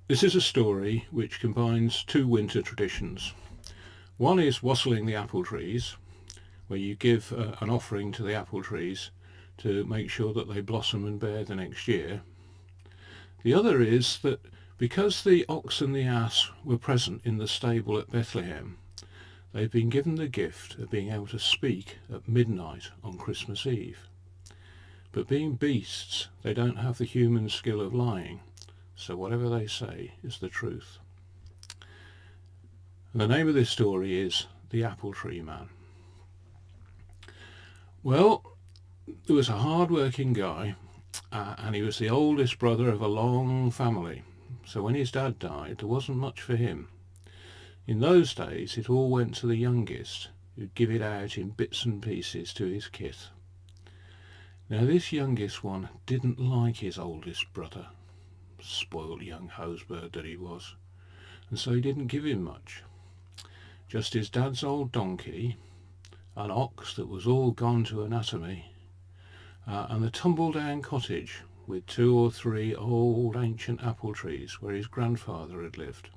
This is a story which combines two winter traditions. One is Wassailing the Apple Trees, where you give an offering to the apple trees to make sure that they blossom and bear the next year. The other is that because the ox and the ass were present in the stable at Bethlehem, they've been given the gift of being able to speak at midnight on Christmas Eve. But being beasts, they don't have the human skill of lying, so whatever they say is the truth. And the name of this story is The Apple Tree Man. Well, there was a hard-working guy, and he was the oldest brother of a long family. So when his dad died, there wasn't much for him. In those days, it all went to the youngest, who'd give it out in bits and pieces to his kith. Now this youngest one didn't like his oldest brother, spoiled young hosebird that he was, and so he didn't give him much. Just his dad's old donkey, an ox that was all gone to anatomy, and the tumble-down cottage with 2 or 3 old ancient apple trees where his grandfather had lived.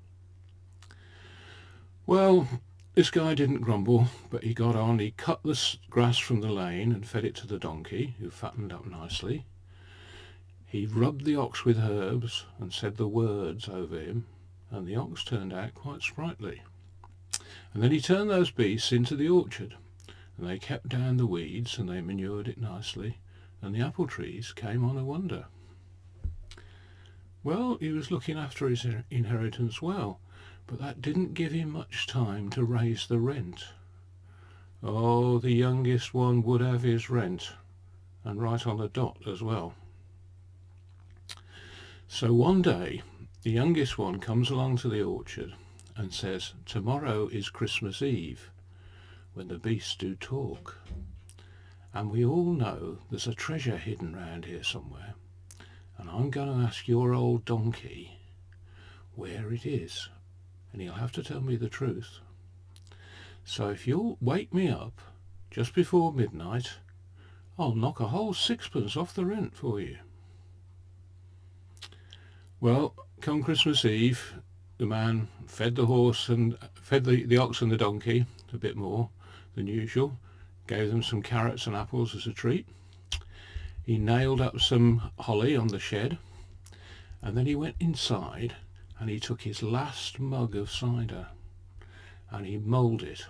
Well, this guy didn't grumble, but he got on. He cut the grass from the lane and fed it to the donkey, who fattened up nicely. He rubbed the ox with herbs and said the words over him, and the ox turned out quite sprightly. And then he turned those beasts into the orchard, and they kept down the weeds and they manured it nicely, and the apple trees came on a wonder. Well, he was looking after his inheritance well, but that didn't give him much time to raise the rent. Oh, the youngest one would have his rent, and right on the dot as well. So one day, the youngest one comes along to the orchard and says, "Tomorrow is Christmas Eve, when the beasts do talk. And we all know there's a treasure hidden round here somewhere, and I'm going to ask your old donkey where it is, and he'll have to tell me the truth. So if you'll wake me up just before midnight, I'll knock a whole 6pence off the rent for you." Well, come Christmas Eve, the man fed the horse and fed the ox and the donkey a bit more than usual, gave them some carrots and apples as a treat. He nailed up some holly on the shed, and then he went inside and he took his last mug of cider and he mulled it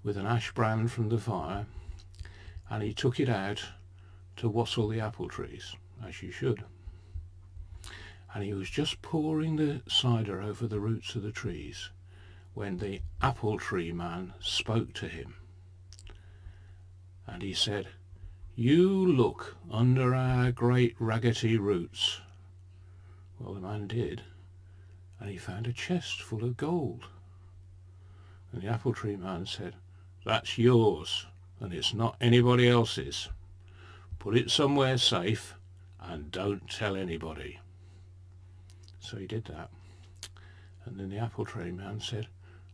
with an ash brand from the fire, and he took it out to wassail the apple trees, as you should. And he was just pouring the cider over the roots of the trees when the apple tree man spoke to him. And he said, "You look under our great raggedy roots." Well, the man did, and he found a chest full of gold. And the apple tree man said, "That's yours, and it's not anybody else's. Put it somewhere safe, and don't tell anybody." So he did that. And then the apple tree man said,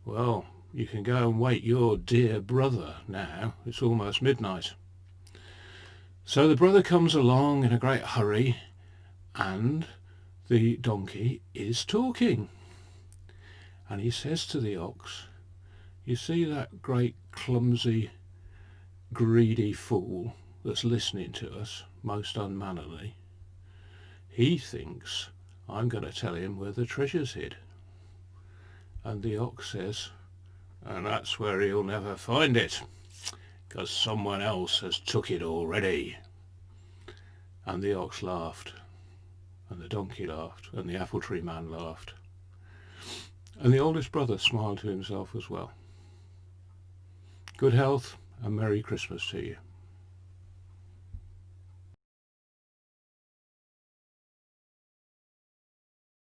"Well, you can go and wake your dear brother now. It's almost midnight." So the brother comes along in a great hurry, and the donkey is talking. And he says to the ox, "You see that great clumsy, greedy fool that's listening to us most unmannerly? He thinks I'm going to tell him where the treasure's hid." And the ox says, "And that's where he'll never find it, 'cause someone else has took it already." And the ox laughed, and the donkey laughed, and the apple tree man laughed. And the oldest brother smiled to himself as well. Good health and Merry Christmas to you.